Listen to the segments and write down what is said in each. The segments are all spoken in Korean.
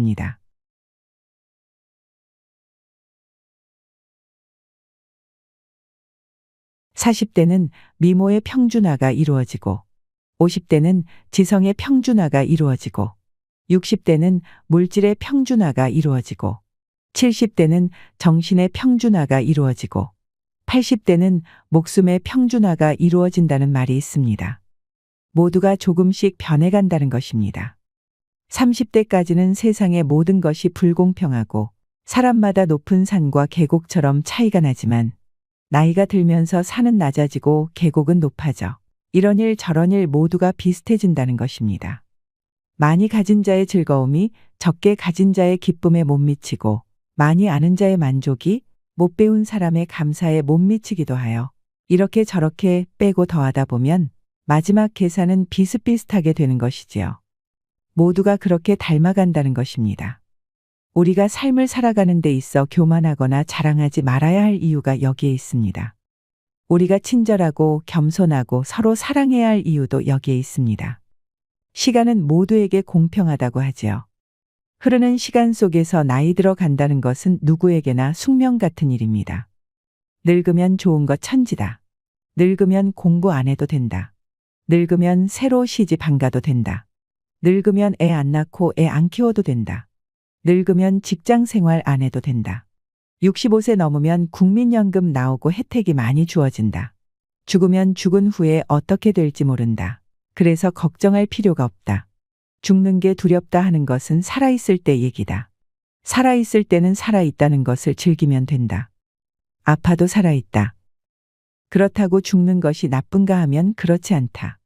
입니다. 40대는 미모의 평준화가 이루어지고 50대는 지성의 평준화가 이루어지고 60대는 물질의 평준화가 이루어지고 70대는 정신의 평준화가 이루어지고 80대는 목숨의 평준화가 이루어진다는 말이 있습니다. 모두가 조금씩 변해간다는 것입니다. 30대까지는 세상의 모든 것이 불공평하고 사람마다 높은 산과 계곡처럼 차이가 나지만 나이가 들면서 산은 낮아지고 계곡은 높아져 이런 일 저런 일 모두가 비슷해진다는 것입니다. 많이 가진 자의 즐거움이 적게 가진 자의 기쁨에 못 미치고 많이 아는 자의 만족이 못 배운 사람의 감사에 못 미치기도 하여 이렇게 저렇게 빼고 더하다 보면 마지막 계산은 비슷비슷하게 되는 것이지요. 모두가 그렇게 닮아간다는 것입니다. 우리가 삶을 살아가는 데 있어 교만하거나 자랑하지 말아야 할 이유가 여기에 있습니다. 우리가 친절하고 겸손하고 서로 사랑해야 할 이유도 여기에 있습니다. 시간은 모두에게 공평하다고 하지요. 흐르는 시간 속에서 나이 들어 간다는 것은 누구에게나 숙명 같은 일입니다. 늙으면 좋은 것 천지다. 늙으면 공부 안 해도 된다. 늙으면 새로 시집 안 가도 된다. 늙으면 애 안 낳고 애 안 키워도 된다. 늙으면 직장 생활 안 해도 된다. 65세 넘으면 국민연금 나오고 혜택이 많이 주어진다. 죽으면 죽은 후에 어떻게 될지 모른다. 그래서 걱정할 필요가 없다. 죽는 게 두렵다 하는 것은 살아있을 때 얘기다. 살아있을 때는 살아있다는 것을 즐기면 된다. 아파도 살아있다. 그렇다고 죽는 것이 나쁜가 하면 그렇지 않다.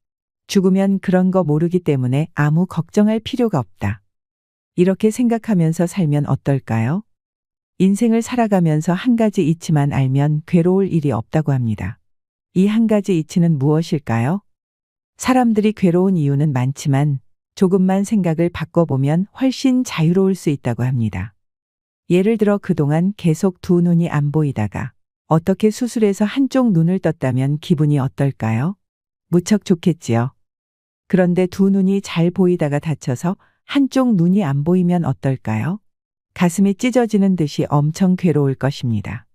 죽으면 그런 거 모르기 때문에 아무 걱정할 필요가 없다. 이렇게 생각하면서 살면 어떨까요? 인생을 살아가면서 한 가지 이치만 알면 괴로울 일이 없다고 합니다. 이 한 가지 이치는 무엇일까요? 사람들이 괴로운 이유는 많지만 조금만 생각을 바꿔보면 훨씬 자유로울 수 있다고 합니다. 예를 들어 그동안 계속 두 눈이 안 보이다가 어떻게 수술해서 한쪽 눈을 떴다면 기분이 어떨까요? 무척 좋겠지요. 그런데 두 눈이 잘 보이다가 다쳐서 한쪽 눈이 안 보이면 어떨까요? 가슴이 찢어지는 듯이 엄청 괴로울 것입니다.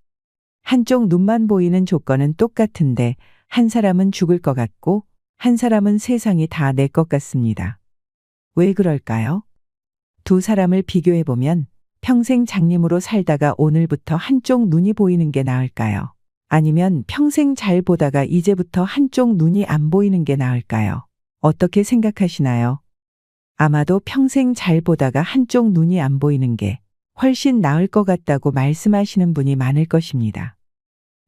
한쪽 눈만 보이는 조건은 똑같은데 한 사람은 죽을 것 같고 한 사람은 세상이 다 내 것 같습니다. 왜 그럴까요? 두 사람을 비교해 보면 평생 장님으로 살다가 오늘부터 한쪽 눈이 보이는 게 나을까요? 아니면 평생 잘 보다가 이제부터 한쪽 눈이 안 보이는 게 나을까요? 어떻게 생각하시나요? 아마도 평생 잘 보다가 한쪽 눈이 안 보이는 게 훨씬 나을 것 같다고 말씀하시는 분이 많을 것입니다.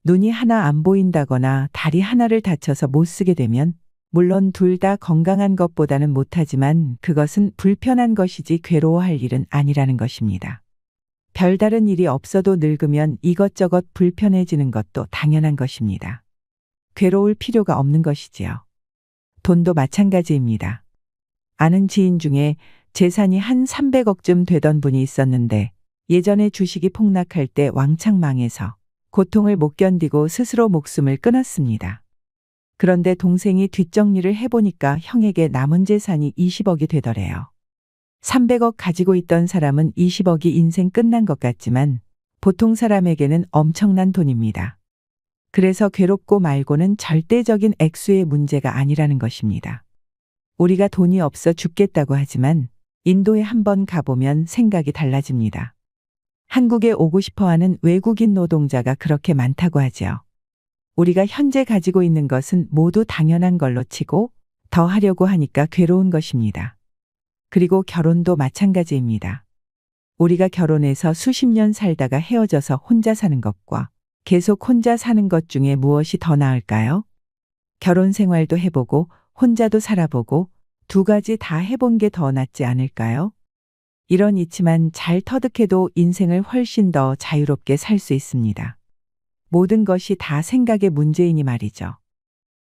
눈이 하나 안 보인다거나 다리 하나를 다쳐서 못 쓰게 되면 물론 둘 다 건강한 것보다는 못하지만 그것은 불편한 것이지 괴로워할 일은 아니라는 것입니다. 별다른 일이 없어도 늙으면 이것저것 불편해지는 것도 당연한 것입니다. 괴로울 필요가 없는 것이지요. 돈도 마찬가지입니다. 아는 지인 중에 재산이 한 300억쯤 되던 분이 있었는데 예전에 주식이 폭락할 때 왕창 망해서 고통을 못 견디고 스스로 목숨을 끊었습니다. 그런데 동생이 뒷정리를 해보니까 형에게 남은 재산이 20억이 되더래요. 300억 가지고 있던 사람은 20억이 인생 끝난 것 같지만 보통 사람에게는 엄청난 돈입니다. 그래서 괴롭고 말고는 절대적인 액수의 문제가 아니라는 것입니다. 우리가 돈이 없어 죽겠다고 하지만 인도에 한번 가보면 생각이 달라집니다. 한국에 오고 싶어하는 외국인 노동자가 그렇게 많다고 하지요. 우리가 현재 가지고 있는 것은 모두 당연한 걸로 치고 더 하려고 하니까 괴로운 것입니다. 그리고 결혼도 마찬가지입니다. 우리가 결혼해서 수십 년 살다가 헤어져서 혼자 사는 것과 계속 혼자 사는 것 중에 무엇이 더 나을까요? 결혼 생활도 해보고 혼자도 살아보고 두 가지 다 해본 게 더 낫지 않을까요? 이런 이치만 잘 터득해도 인생을 훨씬 더 자유롭게 살 수 있습니다. 모든 것이 다 생각의 문제이니 말이죠.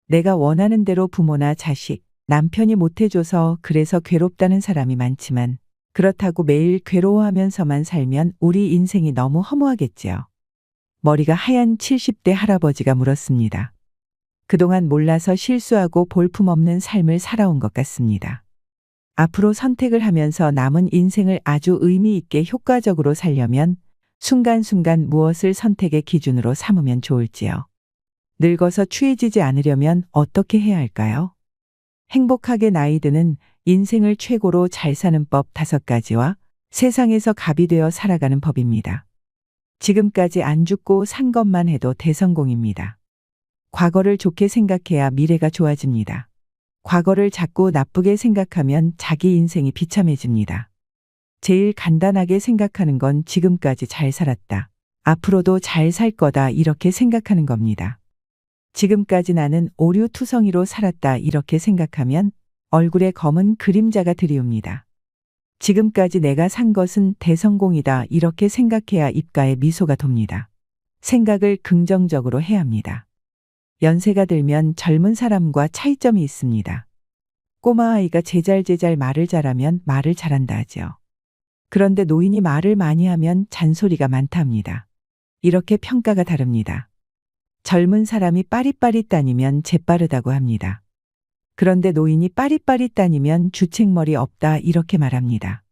내가 원하는 대로 부모나 자식, 남편이 못해줘서 그래서 괴롭다는 사람이 많지만 그렇다고 매일 괴로워하면서만 살면 우리 인생이 너무 허무하겠지요. 머리가 하얀 70대 할아버지가 물었습니다. 그동안 몰라서 실수하고 볼품없는 삶을 살아온 것 같습니다. 앞으로 선택을 하면서 남은 인생을 아주 의미 있게 효과적으로 살려면 순간순간 무엇을 선택의 기준으로 삼으면 좋을지요. 늙어서 추해지지 않으려면 어떻게 해야 할까요? 행복하게 나이 드는 인생을 최고로 잘 사는 법 5가지와 세상에서 갑이 되어 살아가는 법입니다. 지금까지 안 죽고 산 것만 해도 대성공입니다. 과거를 좋게 생각해야 미래가 좋아집니다. 과거를 자꾸 나쁘게 생각하면 자기 인생이 비참해집니다. 제일 간단하게 생각하는 건 지금까지 잘 살았다. 앞으로도 잘 살 거다 이렇게 생각하는 겁니다. 지금까지 나는 오류투성이로 살았다 이렇게 생각하면 얼굴에 검은 그림자가 드리웁니다. 지금까지 내가 산 것은 대성공이다 이렇게 생각해야 입가에 미소가 돕니다. 생각을 긍정적으로 해야 합니다. 연세가 들면 젊은 사람과 차이점이 있습니다. 꼬마아이가 제잘제잘 말을 잘하면 말을 잘한다 하지요. 그런데 노인이 말을 많이 하면 잔소리가 많다 합니다. 이렇게 평가가 다릅니다. 젊은 사람이 빠릿빠릿 다니면 재빠르다고 합니다. 그런데 노인이 빠릿빠릿 다니면 주책머리 없다 이렇게 말합니다.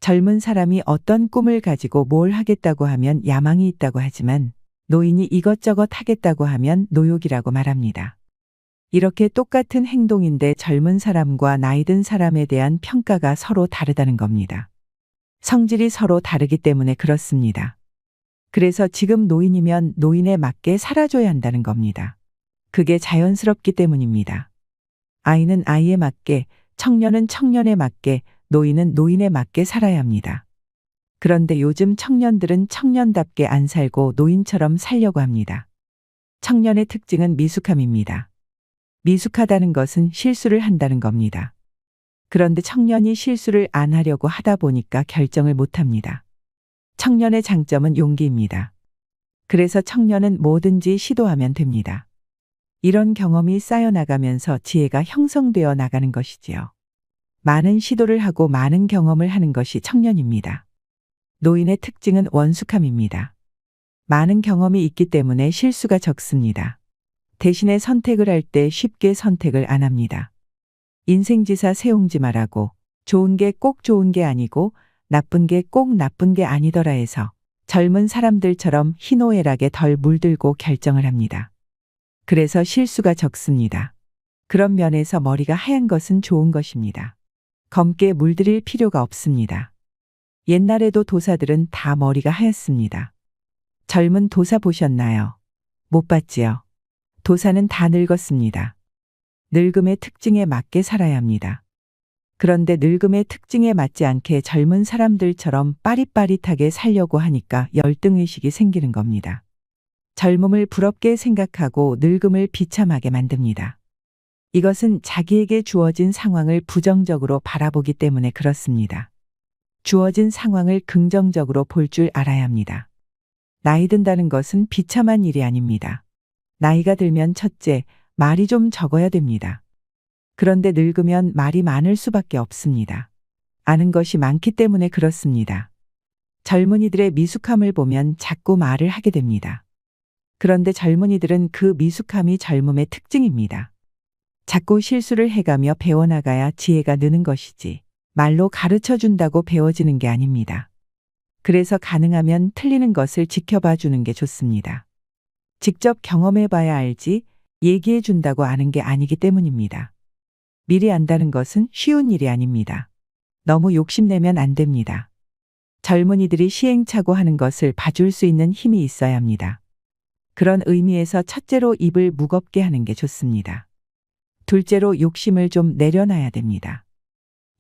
젊은 사람이 어떤 꿈을 가지고 뭘 하겠다고 하면 야망이 있다고 하지만 노인이 이것저것 하겠다고 하면 노욕이라고 말합니다. 이렇게 똑같은 행동인데 젊은 사람과 나이 든 사람에 대한 평가가 서로 다르다는 겁니다. 성질이 서로 다르기 때문에 그렇습니다. 그래서 지금 노인이면 노인에 맞게 살아줘야 한다는 겁니다. 그게 자연스럽기 때문입니다. 아이는 아이에 맞게, 청년은 청년에 맞게, 노인은 노인에 맞게 살아야 합니다. 그런데 요즘 청년들은 청년답게 안 살고 노인처럼 살려고 합니다. 청년의 특징은 미숙함입니다. 미숙하다는 것은 실수를 한다는 겁니다. 그런데 청년이 실수를 안 하려고 하다 보니까 결정을 못 합니다. 청년의 장점은 용기입니다. 그래서 청년은 뭐든지 시도하면 됩니다. 이런 경험이 쌓여나가면서 지혜가 형성되어 나가는 것이지요. 많은 시도를 하고 많은 경험을 하는 것이 청년입니다. 노인의 특징은 원숙함입니다. 많은 경험이 있기 때문에 실수가 적습니다. 대신에 선택을 할 때 쉽게 선택을 안 합니다. 인생지사 세옹지 말라고 좋은 게 꼭 좋은 게 아니고 나쁜 게 꼭 나쁜 게 아니더라 해서 젊은 사람들처럼 희노애락에 덜 물들고 결정을 합니다. 그래서 실수가 적습니다. 그런 면에서 머리가 하얀 것은 좋은 것입니다. 검게 물들일 필요가 없습니다. 옛날에도 도사들은 다 머리가 하얗습니다. 젊은 도사 보셨나요? 못 봤지요. 도사는 다 늙었습니다. 늙음의 특징에 맞게 살아야 합니다. 그런데 늙음의 특징에 맞지 않게 젊은 사람들처럼 빠릿빠릿하게 살려고 하니까 열등의식이 생기는 겁니다. 젊음을 부럽게 생각하고 늙음을 비참하게 만듭니다. 이것은 자기에게 주어진 상황을 부정적으로 바라보기 때문에 그렇습니다. 주어진 상황을 긍정적으로 볼 줄 알아야 합니다. 나이 든다는 것은 비참한 일이 아닙니다. 나이가 들면 첫째, 말이 좀 적어야 됩니다. 그런데 늙으면 말이 많을 수밖에 없습니다. 아는 것이 많기 때문에 그렇습니다. 젊은이들의 미숙함을 보면 자꾸 말을 하게 됩니다. 그런데 젊은이들은 그 미숙함이 젊음의 특징입니다. 자꾸 실수를 해가며 배워나가야 지혜가 느는 것이지 말로 가르쳐 준다고 배워지는 게 아닙니다. 그래서 가능하면 틀리는 것을 지켜봐 주는 게 좋습니다. 직접 경험해 봐야 알지 얘기해 준다고 아는 게 아니기 때문입니다. 미리 안다는 것은 쉬운 일이 아닙니다. 너무 욕심내면 안 됩니다. 젊은이들이 시행착오 하는 것을 봐줄 수 있는 힘이 있어야 합니다. 그런 의미에서 첫째로 입을 무겁게 하는 게 좋습니다. 둘째로 욕심을 좀 내려놔야 됩니다.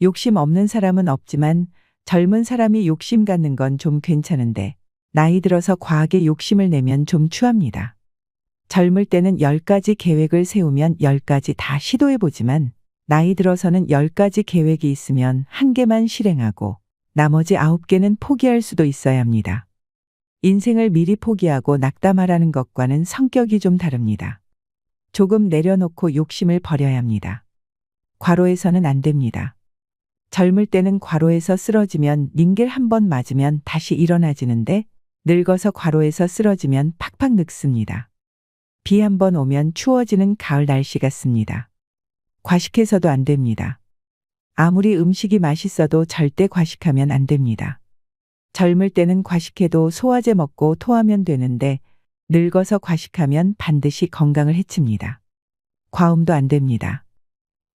욕심 없는 사람은 없지만 젊은 사람이 욕심 갖는 건 좀 괜찮은데 나이 들어서 과하게 욕심을 내면 좀 추합니다. 젊을 때는 10가지 계획을 세우면 10가지 다 시도해보지만 나이 들어서는 10가지 계획이 있으면 1개만 실행하고 나머지 9개는 포기할 수도 있어야 합니다. 인생을 미리 포기하고 낙담하라는 것과는 성격이 좀 다릅니다. 조금 내려놓고 욕심을 버려야 합니다. 과로해서는 안 됩니다. 젊을 때는 과로해서 쓰러지면 링겔 한 번 맞으면 다시 일어나지는데 늙어서 과로해서 쓰러지면 팍팍 늙습니다. 비 한 번 오면 추워지는 가을 날씨 같습니다. 과식해서도 안 됩니다. 아무리 음식이 맛있어도 절대 과식하면 안 됩니다. 젊을 때는 과식해도 소화제 먹고 토하면 되는데 늙어서 과식하면 반드시 건강을 해칩니다. 과음도 안 됩니다.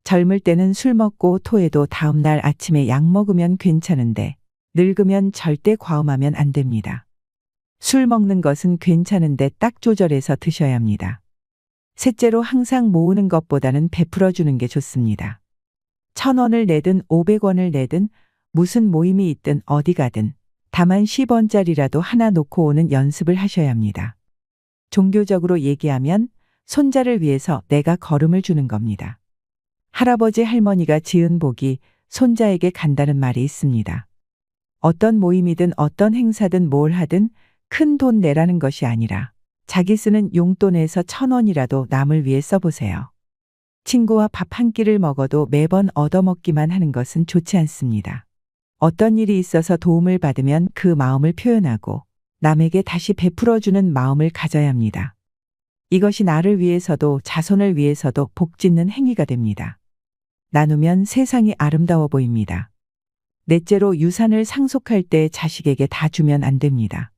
젊을 때는 술 먹고 토해도 다음날 아침에 약 먹으면 괜찮은데 늙으면 절대 과음하면 안 됩니다. 술 먹는 것은 괜찮은데 딱 조절해서 드셔야 합니다. 셋째로 항상 모으는 것보다는 베풀어 주는 게 좋습니다. 1,000원을 내든 500원을 내든 무슨 모임이 있든 어디 가든 다만 10원짜리라도 하나 놓고 오는 연습을 하셔야 합니다. 종교적으로 얘기하면 손자를 위해서 내가 걸음을 주는 겁니다. 할아버지 할머니가 지은 복이 손자에게 간다는 말이 있습니다. 어떤 모임이든 어떤 행사든 뭘 하든 큰 돈 내라는 것이 아니라 자기 쓰는 용돈에서 1,000원이라도 남을 위해 써보세요. 친구와 밥 한 끼를 먹어도 매번 얻어먹기만 하는 것은 좋지 않습니다. 어떤 일이 있어서 도움을 받으면 그 마음을 표현하고 남에게 다시 베풀어주는 마음을 가져야 합니다. 이것이 나를 위해서도 자손을 위해서도 복짓는 행위가 됩니다. 나누면 세상이 아름다워 보입니다. 넷째로 유산을 상속할 때 자식에게 다 주면 안 됩니다.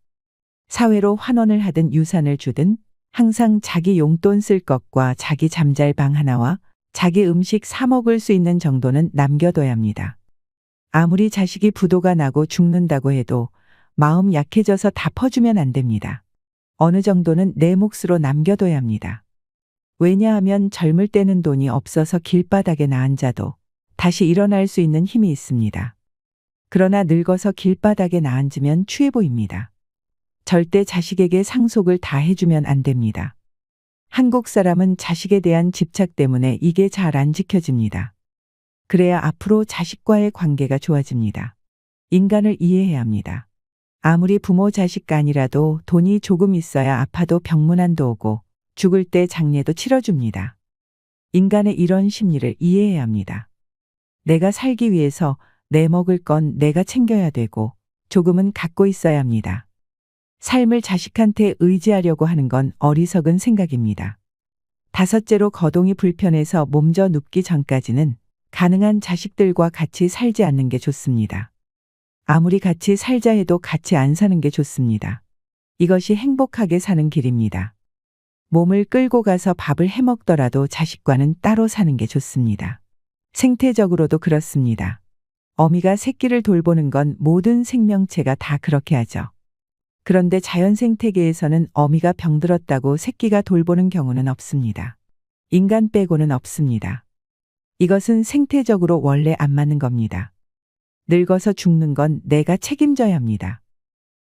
사회로 환원을 하든 유산을 주든 항상 자기 용돈 쓸 것과 자기 잠잘 방 하나와 자기 음식 사 먹을 수 있는 정도는 남겨둬야 합니다. 아무리 자식이 부도가 나고 죽는다고 해도 마음 약해져서 다 퍼주면 안 됩니다. 어느 정도는 내 몫으로 남겨둬야 합니다. 왜냐하면 젊을 때는 돈이 없어서 길바닥에 나앉아도 다시 일어날 수 있는 힘이 있습니다. 그러나 늙어서 길바닥에 나앉으면 추해 보입니다. 절대 자식에게 상속을 다 해주면 안 됩니다. 한국 사람은 자식에 대한 집착 때문에 이게 잘 안 지켜집니다. 그래야 앞으로 자식과의 관계가 좋아집니다. 인간을 이해해야 합니다. 아무리 부모 자식 간이라도 돈이 조금 있어야 아파도 병문안도 오고 죽을 때 장례도 치러줍니다. 인간의 이런 심리를 이해해야 합니다. 내가 살기 위해서 내 먹을 건 내가 챙겨야 되고 조금은 갖고 있어야 합니다. 삶을 자식한테 의지하려고 하는 건 어리석은 생각입니다. 다섯째로 거동이 불편해서 몸져 눕기 전까지는 가능한 자식들과 같이 살지 않는 게 좋습니다. 아무리 같이 살자 해도 같이 안 사는 게 좋습니다. 이것이 행복하게 사는 길입니다. 몸을 끌고 가서 밥을 해 먹더라도 자식과는 따로 사는 게 좋습니다. 생태적으로도 그렇습니다. 어미가 새끼를 돌보는 건 모든 생명체가 다 그렇게 하죠. 그런데 자연 생태계에서는 어미가 병들었다고 새끼가 돌보는 경우는 없습니다. 인간 빼고는 없습니다. 이것은 생태적으로 원래 안 맞는 겁니다. 늙어서 죽는 건 내가 책임져야 합니다.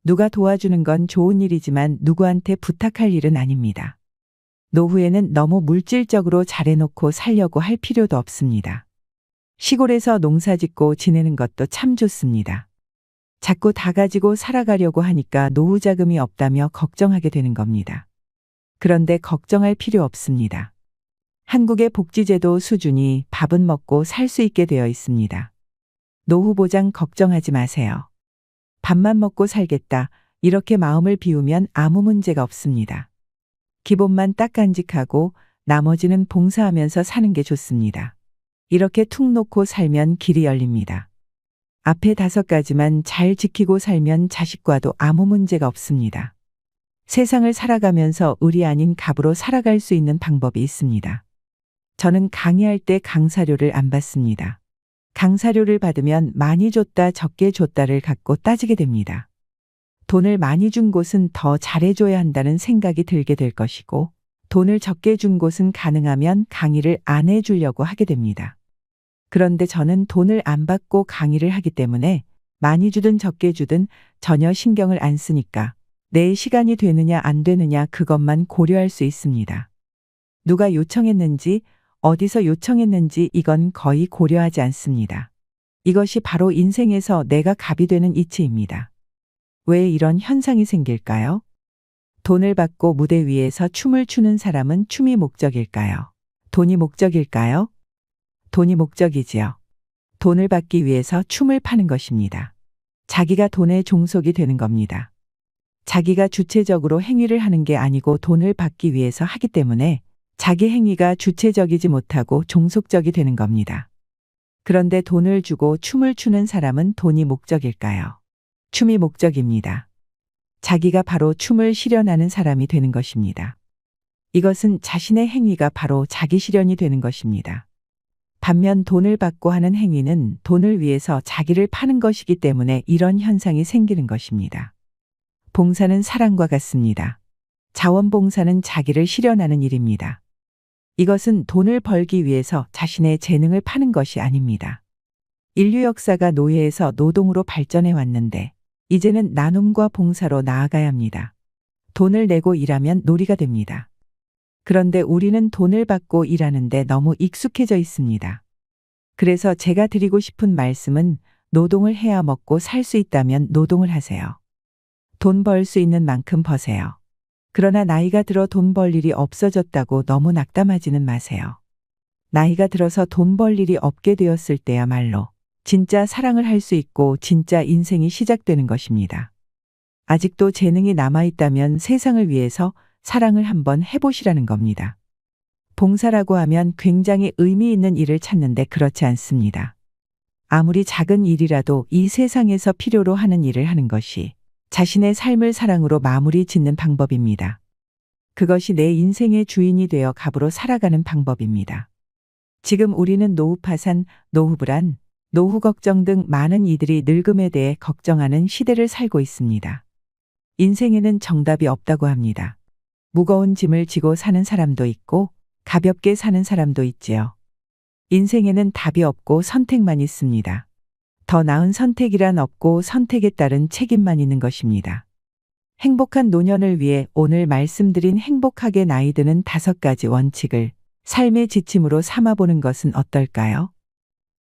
누가 도와주는 건 좋은 일이지만 누구한테 부탁할 일은 아닙니다. 노후에는 너무 물질적으로 잘해놓고 살려고 할 필요도 없습니다. 시골에서 농사 짓고 지내는 것도 참 좋습니다. 자꾸 다 가지고 살아가려고 하니까 노후 자금이 없다며 걱정하게 되는 겁니다. 그런데 걱정할 필요 없습니다. 한국의 복지제도 수준이 밥은 먹고 살 수 있게 되어 있습니다. 노후 보장 걱정하지 마세요. 밥만 먹고 살겠다 이렇게 마음을 비우면 아무 문제가 없습니다. 기본만 딱 간직하고 나머지는 봉사하면서 사는 게 좋습니다. 이렇게 툭 놓고 살면 길이 열립니다. 앞에 5가지만 잘 지키고 살면 자식과도 아무 문제가 없습니다. 세상을 살아가면서 을이 아닌 갑으로 살아갈 수 있는 방법이 있습니다. 저는 강의할 때 강사료를 안 받습니다. 강사료를 받으면 많이 줬다 적게 줬다를 갖고 따지게 됩니다. 돈을 많이 준 곳은 더 잘해줘야 한다는 생각이 들게 될 것이고 돈을 적게 준 곳은 가능하면 강의를 안 해주려고 하게 됩니다. 그런데 저는 돈을 안 받고 강의를 하기 때문에 많이 주든 적게 주든 전혀 신경을 안 쓰니까 내 시간이 되느냐 안 되느냐 그것만 고려할 수 있습니다. 누가 요청했는지 어디서 요청했는지 이건 거의 고려하지 않습니다. 이것이 바로 인생에서 내가 갑이 되는 이치입니다. 왜 이런 현상이 생길까요? 돈을 받고 무대 위에서 춤을 추는 사람은 춤이 목적일까요? 돈이 목적일까요? 돈이 목적이지요. 돈을 받기 위해서 춤을 파는 것입니다. 자기가 돈의 종속이 되는 겁니다. 자기가 주체적으로 행위를 하는 게 아니고 돈을 받기 위해서 하기 때문에 자기 행위가 주체적이지 못하고 종속적이 되는 겁니다. 그런데 돈을 주고 춤을 추는 사람은 돈이 목적일까요? 춤이 목적입니다. 자기가 바로 춤을 실현하는 사람이 되는 것입니다. 이것은 자신의 행위가 바로 자기 실현이 되는 것입니다. 반면 돈을 받고 하는 행위는 돈을 위해서 자기를 파는 것이기 때문에 이런 현상이 생기는 것입니다. 봉사는 사랑과 같습니다. 자원봉사는 자기를 실현하는 일입니다. 이것은 돈을 벌기 위해서 자신의 재능을 파는 것이 아닙니다. 인류 역사가 노예에서 노동으로 발전해 왔는데 이제는 나눔과 봉사로 나아가야 합니다. 돈을 내고 일하면 놀이가 됩니다. 그런데 우리는 돈을 받고 일하는데 너무 익숙해져 있습니다. 그래서 제가 드리고 싶은 말씀은 노동을 해야 먹고 살 수 있다면 노동을 하세요. 돈 벌 수 있는 만큼 버세요. 그러나 나이가 들어 돈 벌 일이 없어졌다고 너무 낙담하지는 마세요. 나이가 들어서 돈 벌 일이 없게 되었을 때야말로 진짜 사랑을 할 수 있고 진짜 인생이 시작되는 것입니다. 아직도 재능이 남아있다면 세상을 위해서 사랑을 한번 해보시라는 겁니다. 봉사라고 하면 굉장히 의미 있는 일을 찾는데 그렇지 않습니다. 아무리 작은 일이라도 이 세상에서 필요로 하는 일을 하는 것이 자신의 삶을 사랑으로 마무리 짓는 방법입니다. 그것이 내 인생의 주인이 되어 갑으로 살아가는 방법입니다. 지금 우리는 노후 파산, 노후 불안, 노후 걱정 등 많은 이들이 늙음에 대해 걱정하는 시대를 살고 있습니다. 인생에는 정답이 없다고 합니다. 무거운 짐을 지고 사는 사람도 있고 가볍게 사는 사람도 있지요. 인생에는 답이 없고 선택만 있습니다. 더 나은 선택이란 없고 선택에 따른 책임만 있는 것입니다. 행복한 노년을 위해 오늘 말씀드린 행복하게 나이 드는 5가지 원칙을 삶의 지침으로 삼아보는 것은 어떨까요?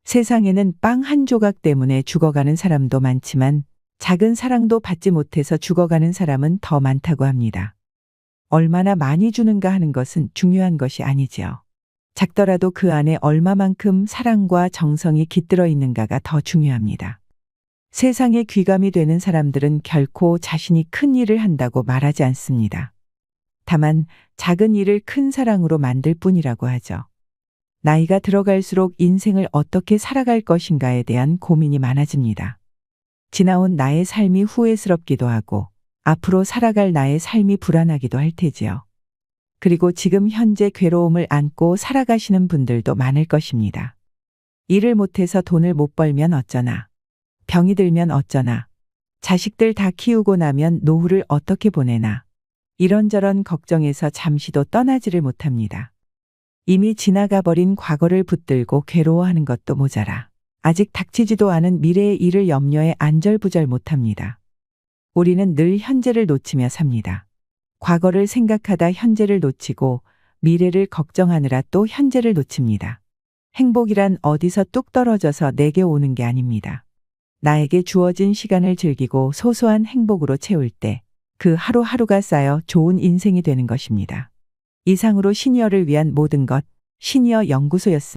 세상에는 빵 한 조각 때문에 죽어가는 사람도 많지만 작은 사랑도 받지 못해서 죽어가는 사람은 더 많다고 합니다. 얼마나 많이 주는가 하는 것은 중요한 것이 아니지요. 작더라도 그 안에 얼마만큼 사랑과 정성이 깃들어 있는가가 더 중요합니다. 세상에 귀감이 되는 사람들은 결코 자신이 큰 일을 한다고 말하지 않습니다. 다만 작은 일을 큰 사랑으로 만들 뿐이라고 하죠. 나이가 들어갈수록 인생을 어떻게 살아갈 것인가에 대한 고민이 많아집니다. 지나온 나의 삶이 후회스럽기도 하고 앞으로 살아갈 나의 삶이 불안하기도 할 테지요. 그리고 지금 현재 괴로움을 안고 살아가시는 분들도 많을 것입니다. 일을 못해서 돈을 못 벌면 어쩌나, 병이 들면 어쩌나, 자식들 다 키우고 나면 노후를 어떻게 보내나, 이런저런 걱정에서 잠시도 떠나지를 못합니다. 이미 지나가 버린 과거를 붙들고 괴로워하는 것도 모자라 아직 닥치지도 않은 미래의 일을 염려해 안절부절 못합니다. 우리는 늘 현재를 놓치며 삽니다. 과거를 생각하다 현재를 놓치고 미래를 걱정하느라 또 현재를 놓칩니다. 행복이란 어디서 뚝 떨어져서 내게 오는 게 아닙니다. 나에게 주어진 시간을 즐기고 소소한 행복으로 채울 때 그 하루하루가 쌓여 좋은 인생이 되는 것입니다. 이상으로 시니어를 위한 모든 것, 시니어 연구소였습니다.